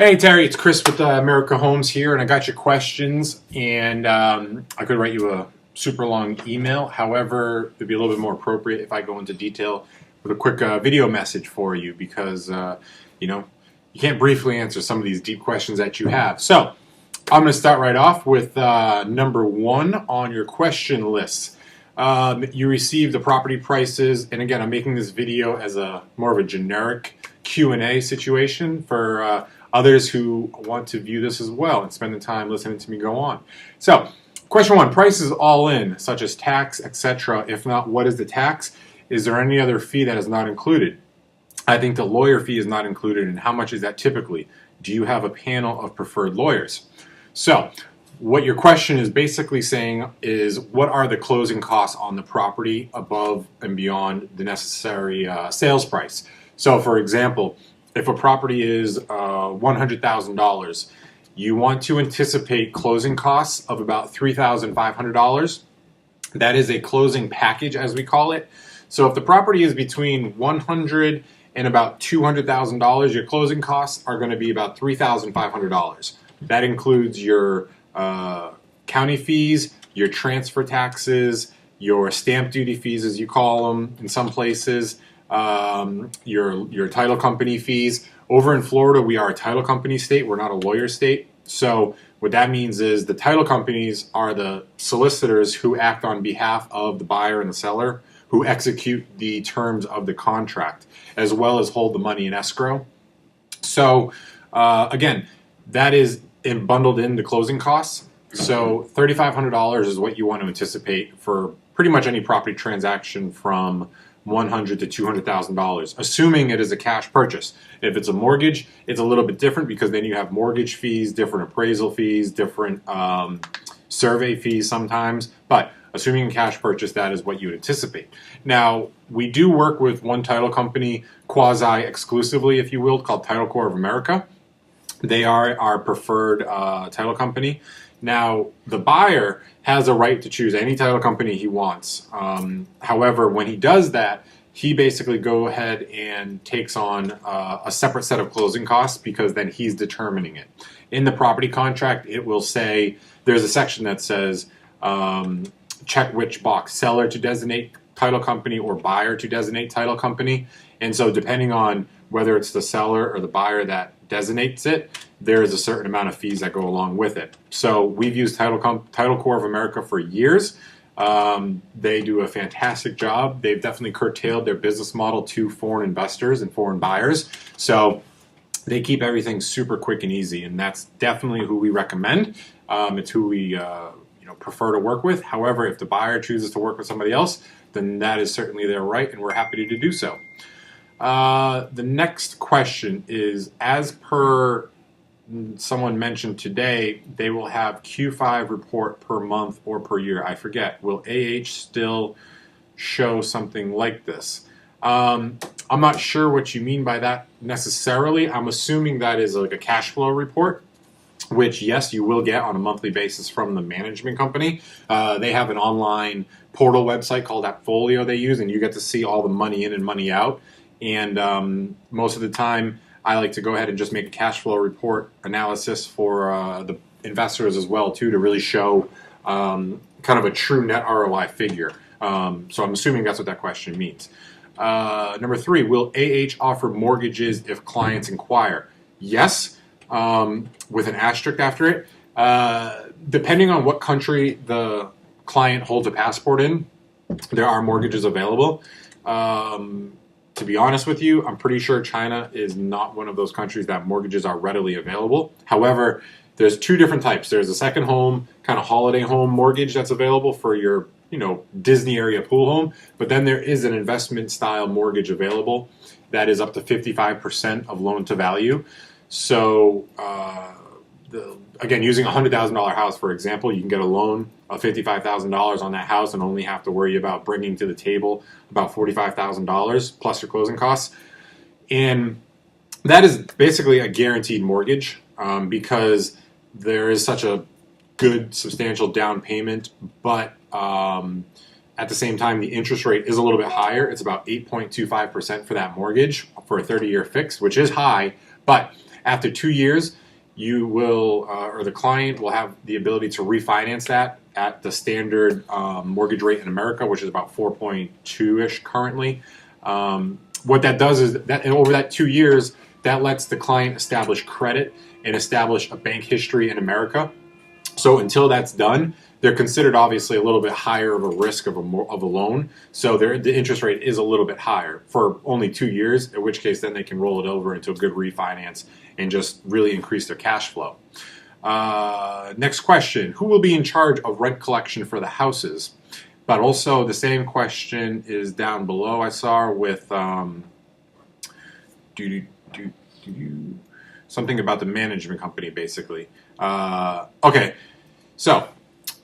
Hey Terry, it's Chris with America Homes here, and I got your questions, and I could write you a super long email. However, it'd be a little bit more appropriate if I go into detail with a quick video message for you because, you can't briefly answer some of these deep questions that you have. So I'm going to start right off with number one on your question list. You received the property prices, and again, I'm making this video as a more of a generic Q&A situation for others who want to view this as well and spend the time listening to me go on. So, question one, prices all in, such as tax, etc. If not, what is the tax? Is there any other fee that is not included? I think the lawyer fee is not included, and how much is that typically? Do you have a panel of preferred lawyers? So, what your question is basically saying is, what are the closing costs on the property above and beyond the necessary sales price? So, for example, if a property is $100,000, you want to anticipate closing costs of about $3,500. That is a closing package, as we call it. So if the property is between $100,000 and about $200,000, your closing costs are going to be about $3,500. That includes your county fees, your transfer taxes, your stamp duty fees, as you call them in some places, your title company fees. Over in Florida, we are a title company state. We're not a lawyer state. So what that means is the title companies are the solicitors who act on behalf of the buyer and the seller, who execute the terms of the contract, as well as hold the money in escrow. So again, that is bundled in the closing costs. So $3,500 is what you want to anticipate for pretty much any property transaction from $100,000 to $200,000, assuming it is a cash purchase. If it's a mortgage, it's a little bit different because then you have mortgage fees, different appraisal fees, different survey fees sometimes. But assuming a cash purchase, that is what you would anticipate. Now, we do work with one title company quasi-exclusively, if you will, called Title Corps of America. They are our preferred title company. Now, the buyer has a right to choose any title company he wants. However, when he does that, he basically go ahead and takes on a separate set of closing costs because then he's determining it. In the property contract, it will say, there's a section that says, check which box, seller to designate title company or buyer to designate title company. And so depending on whether it's the seller or the buyer that designates it, there is a certain amount of fees that go along with it. So we've used Title Corps of America for years. They do a fantastic job. They've definitely curtailed their business model to foreign investors and foreign buyers. So they keep everything super quick and easy, and that's definitely who we recommend. It's who we prefer to work with. However, if the buyer chooses to work with somebody else, then that is certainly their right, and we're happy to do so. The next question is, as per someone mentioned today, they will have Q5 report per month or per year. I forget. Will AH still show something like this? I'm not sure what you mean by that necessarily. I'm assuming that is like a cash flow report, which, yes, you will get on a monthly basis from the management company. They have an online portal website called Appfolio they use, and you get to see all the money in and money out. And most of the time, I like to go ahead and just make a cash flow report analysis for the investors as well, too, to really show kind of a true net ROI figure. So I'm assuming that's what that question means. Number three, will AH offer mortgages if clients inquire? Yes, with an asterisk after it. Depending on what country the client holds a passport in, there are mortgages available. To be honest with you, I'm pretty sure China is not one of those countries that mortgages are readily available. However, there's two different types. There's a second home, kind of holiday home mortgage that's available for your, Disney area pool home. But then there is an investment style mortgage available that is up to 55% of loan to value. So, again, using a $100,000 house, for example, you can get a loan of $55,000 on that house and only have to worry about bringing to the table about $45,000 plus your closing costs. And that is basically a guaranteed mortgage because there is such a good, substantial down payment, but at the same time, the interest rate is a little bit higher. It's about 8.25% for that mortgage for a 30-year fix, which is high, but After 2 years, you will, or the client will have the ability to refinance that at the standard mortgage rate in America, which is about 4.2-ish currently. What that does is that over that 2 years, that lets the client establish credit and establish a bank history in America. So until that's done, they're considered obviously a little bit higher of a risk of a loan. So the interest rate is a little bit higher for only 2 years, in which case then they can roll it over into a good refinance and just really increase their cash flow. Next question, who will be in charge of rent collection for the houses? But also the same question is down below I saw with something about the management company basically. Okay, so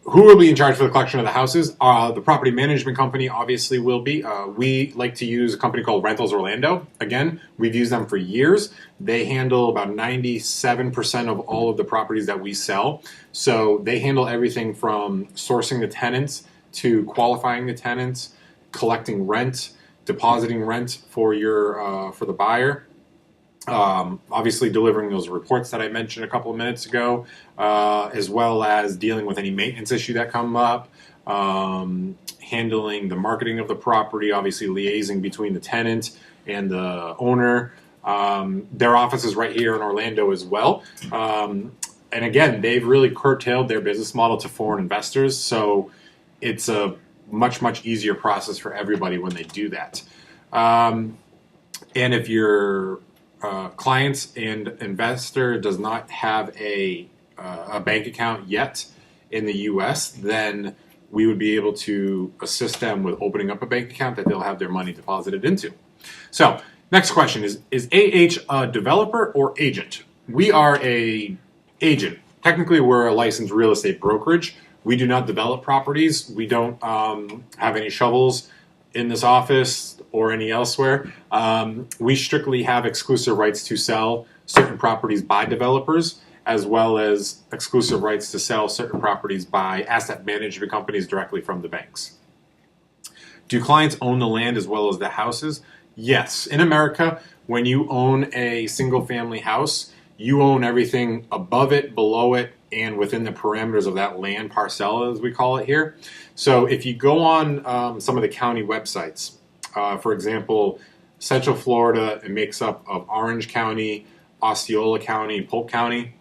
who will be in charge for the collection of the houses? The property management company obviously will be. We like to use a company called Rentals Orlando. Again, we've used them for years. They handle about 97% of all of the properties that we sell. So they handle everything from sourcing the tenants to qualifying the tenants, collecting rent, depositing rent for for the buyer. Obviously delivering those reports that I mentioned a couple of minutes ago, as well as dealing with any maintenance issue that come up, handling the marketing of the property, obviously liaising between the tenant and the owner. Their office is right here in Orlando as well. And again, they've really curtailed their business model to foreign investors, so it's a much, much easier process for everybody when they do that. And if your clients and investor does not have a bank account yet in the U.S., then we would be able to assist them with opening up a bank account that they'll have their money deposited into. So, next question is AH a developer or agent? We are a agent. Technically, we're a licensed real estate brokerage. We do not develop properties. We don't have any shovels in this office or any elsewhere. We strictly have exclusive rights to sell certain properties by developers, as well as exclusive rights to sell certain properties by asset management companies directly from the banks. Do clients own the land as well as the houses? Yes. In America, when you own a single family house, you own everything above it, below it, and within the parameters of that land parcel, as we call it here. So if you go on some of the county websites, for example, Central Florida, it makes up of Orange County, Osceola County, Polk County.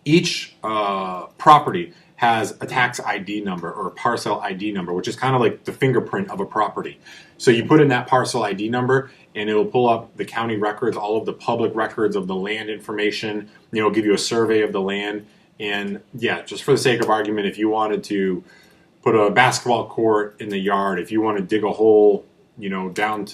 Each property has a tax ID number or a parcel ID number, which is kind of like the fingerprint of a property. So you put in that parcel ID number and it will pull up the county records, all of the public records of the land information. It'll give you a survey of the land. And yeah, just for the sake of argument, if you wanted to put a basketball court in the yard, if you want to dig a hole, down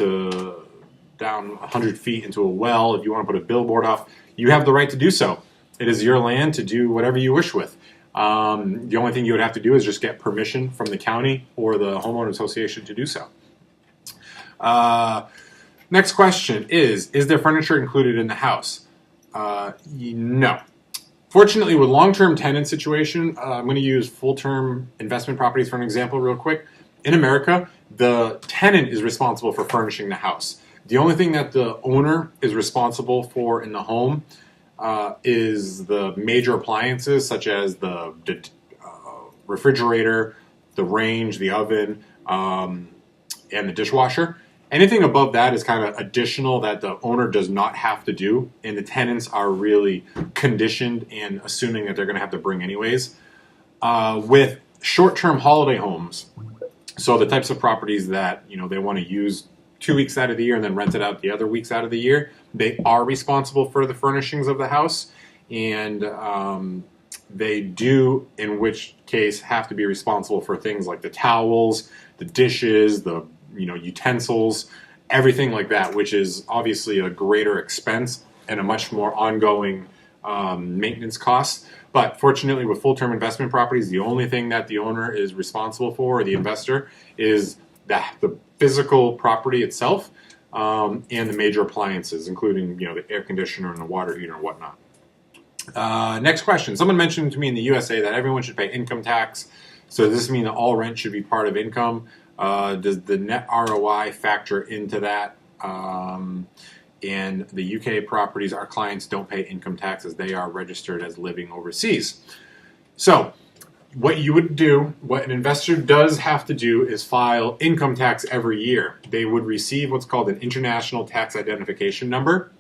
100 feet into a well, if you want to put a billboard up, you have the right to do so. It is your land to do whatever you wish with. The only thing you would have to do is just get permission from the county or the homeowner association to do so. Next question is there furniture included in the house? No. Fortunately, with long-term tenant situation, I'm going to use full-term investment properties for an example real quick. In America, the tenant is responsible for furnishing the house. The only thing that the owner is responsible for in the home is the major appliances, such as the refrigerator, the range, the oven, and the dishwasher. Anything above that is kind of additional that the owner does not have to do, and the tenants are really conditioned and assuming that they're going to have to bring anyways. With short-term holiday homes, so the types of properties that they want to use 2 weeks out of the year and then rent it out the other weeks out of the year, they are responsible for the furnishings of the house, and they do, in which case, have to be responsible for things like the towels, the dishes, the utensils, everything like that, which is obviously a greater expense and a much more ongoing maintenance cost. But fortunately, with full-term investment properties, the only thing that the owner is responsible for, or the investor, is the physical property itself and the major appliances, including the air conditioner and the water heater and whatnot. Next question. Someone mentioned to me in the USA that everyone should pay income tax. So does this mean that all rent should be part of income? Does the net ROI factor into that? And the UK properties, our clients don't pay income taxes. They are registered as living overseas. So what you would do, what an investor does have to do, is file income tax every year. They would receive what's called an international tax identification number.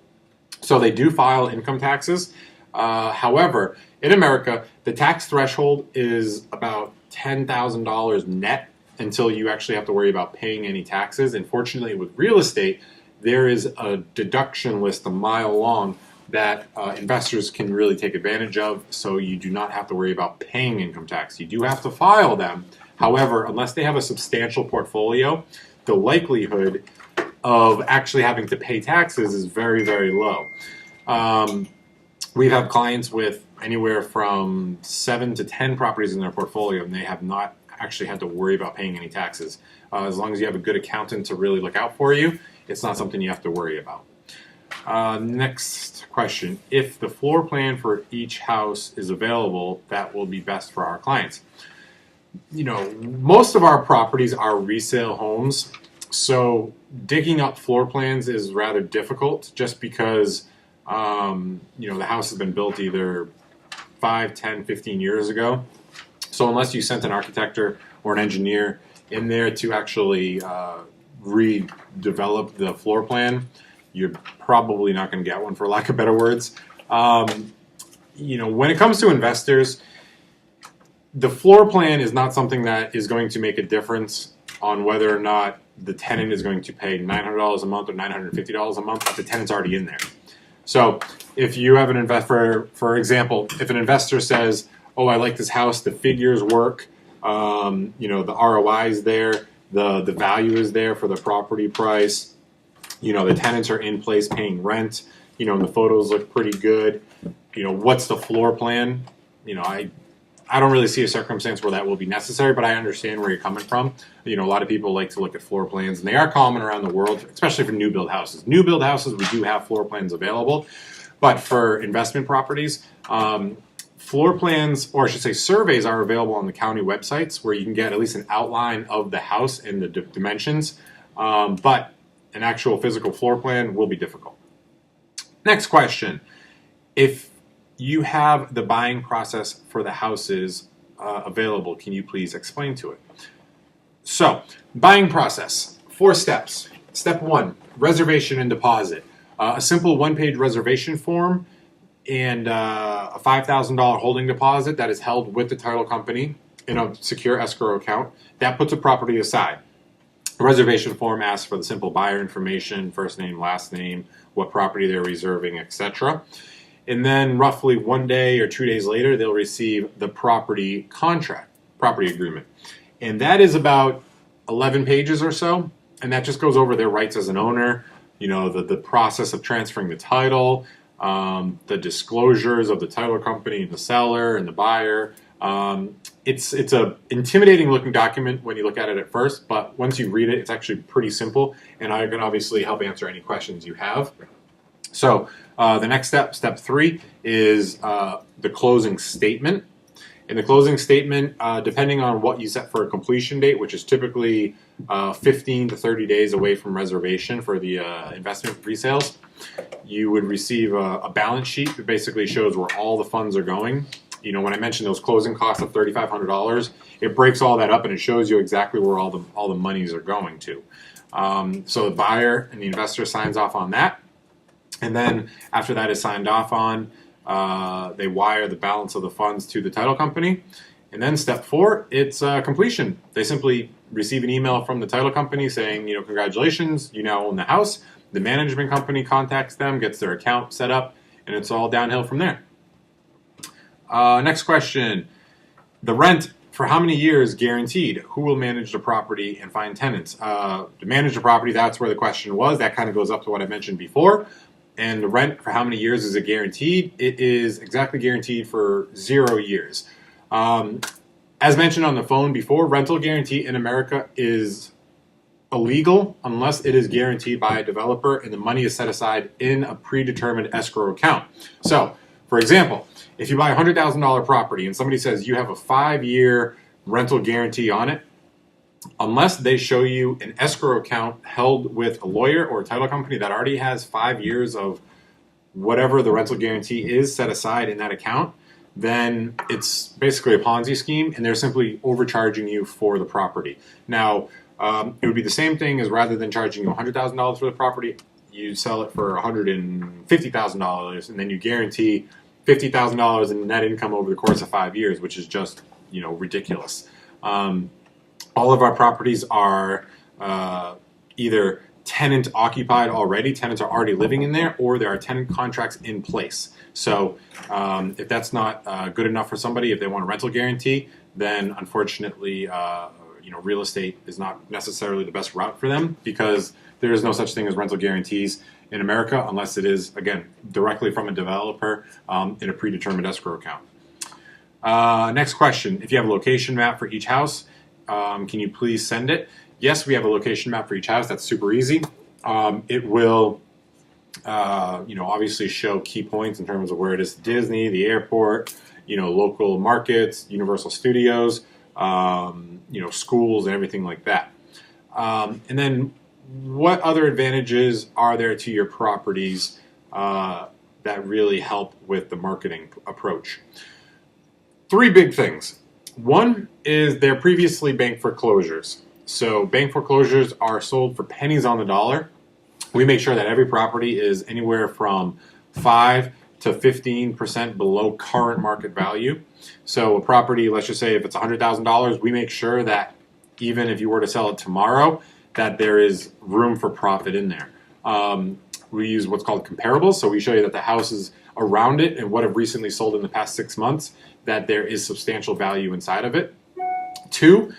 So they do file income taxes. However, in America, the tax threshold is about $10,000 net until you actually have to worry about paying any taxes. And fortunately, with real estate, there is a deduction list a mile long that investors can really take advantage of, so you do not have to worry about paying income tax. You do have to file them. However, unless they have a substantial portfolio, the likelihood of actually having to pay taxes is very, very low. We've had clients with anywhere from 7 to 10 properties in their portfolio, and they have not actually had to worry about paying any taxes. As long as you have a good accountant to really look out for you, it's not something you have to worry about. Next question. If the floor plan for each house is available, that will be best for our clients. You know, most of our properties are resale homes, so digging up floor plans is rather difficult just because, you know, the house has been built either 5, 10, 15 years ago. So unless you sent an architect or an engineer in there to actually redevelop the floor plan, you're probably not going to get one, for lack of better words. You know, when it comes to investors, the floor plan is not something that is going to make a difference on whether or not the tenant is going to pay $900 a month or $950 a month. The tenant's already in there. So if you have an investor, for example, if an investor says, oh, I like this house, the figures work, you know, the ROI is there, the value is there for the property price, you know, the tenants are in place paying rent, you know, and the photos look pretty good, you know, what's the floor plan? You know, I don't really see a circumstance where that will be necessary, but I understand where you're coming from. You know, a lot of people like to look at floor plans, and they are common around the world, especially for new build houses. New build houses, we do have floor plans available, but for investment properties, floor plans, or I should say surveys, are available on the county websites where you can get at least an outline of the house and the dimensions, but an actual physical floor plan will be difficult. Next question. If you have the buying process for the houses available, can you please explain to it? So, buying process, 4 steps. Step 1, reservation and deposit. A simple one-page reservation form and a $5,000 holding deposit that is held with the title company in a secure escrow account. That puts a property aside. The reservation form asks for the simple buyer information, first name, last name, what property they're reserving, etc. And then roughly 1 day or 2 days later, they'll receive the property contract, property agreement. And that is about 11 pages or so. And that just goes over their rights as an owner, you know, the process of transferring the title, the disclosures of the title company and the seller and the buyer. It's a intimidating looking document when you look at it at first, but once you read it, it's actually pretty simple, and I can obviously help answer any questions you have. So the next step, step 3, is the closing statement. In the closing statement, depending on what you set for a completion date, which is typically 15 to 30 days away from reservation for the investment resales, you would receive a balance sheet that basically shows where all the funds are going. You know, when I mentioned those closing costs of $3,500, it breaks all that up and it shows you exactly where all the monies are going to. So the buyer and the investor signs off on that, and then after that is signed off on, they wire the balance of the funds to the title company. And then step 4, it's completion. They simply receive an email from the title company saying, you know, congratulations, you now own the house. The management company contacts them, gets their account set up, and it's all downhill from there. Next question. The rent, for how many years guaranteed? Who will manage the property and find tenants? To manage the property, that's where the question was. That kind of goes up to what I mentioned before. And the rent, for how many years is it guaranteed? It is exactly guaranteed for 0 years. As mentioned on the phone before, rental guarantee in America is illegal unless it is guaranteed by a developer and the money is set aside in a predetermined escrow account. So, for example, if you buy a $100,000 property and somebody says you have a 5-year rental guarantee on it, unless they show you an escrow account held with a lawyer or a title company that already has 5 years of whatever the rental guarantee is set aside in that account, then it's basically a Ponzi scheme, and they're simply overcharging you for the property. Now, it would be the same thing as rather than charging you $100,000 for the property, you sell it for $150,000, and then you guarantee $50,000 in net income over the course of 5 years, which is just ridiculous. All of our properties are either tenant occupied already, tenants are already living in there, or there are tenant contracts in place. So if that's not good enough for somebody, if they want a rental guarantee, then unfortunately real estate is not necessarily the best route for them, because there is no such thing as rental guarantees in America unless it is, again, directly from a developer in a predetermined escrow account. Next question. If you have a location map for each house, can you please send it? Yes, we have a location map for each house. That's super easy. It will, obviously show key points in terms of where it is to Disney, the airport, local markets, Universal Studios, schools, and everything like that. And then what other advantages are there to your properties that really help with the marketing approach? 3 big things. One is they're previously bank foreclosures. So bank foreclosures are sold for pennies on the dollar. We make sure that every property is anywhere from 5 to 15% below current market value. So a property, let's just say if it's $100,000, we make sure that even if you were to sell it tomorrow, that there is room for profit in there. We use what's called comparables. So we show you that the houses around it and what have recently sold in the past 6 months, that there is substantial value inside of it. 2,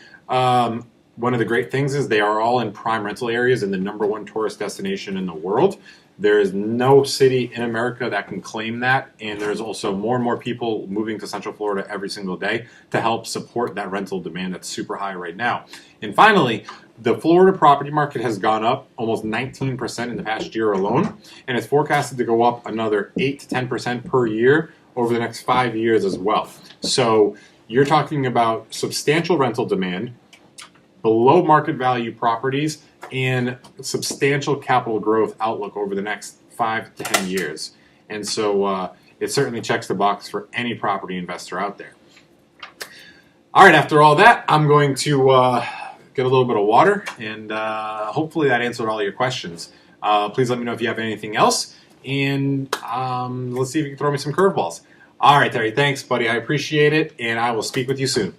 one of the great things is they are all in prime rental areas and the #1 tourist destination in the world. There is no city in America that can claim that, and there's also more and more people moving to Central Florida every single day to help support that rental demand that's super high right now. And finally, the Florida property market has gone up almost 19% in the past year alone, and it's forecasted to go up another 8 to 10% per year over the next 5 years as well. So you're talking about substantial rental demand, below market value properties, and substantial capital growth outlook over the next 5 to 10 years. And so it certainly checks the box for any property investor out there. All right, after all that, I'm going to get a little bit of water, and hopefully that answered all your questions. Please let me know if you have anything else, and let's see if you can throw me some curveballs. All right, Terry, thanks, buddy. I appreciate it, and I will speak with you soon.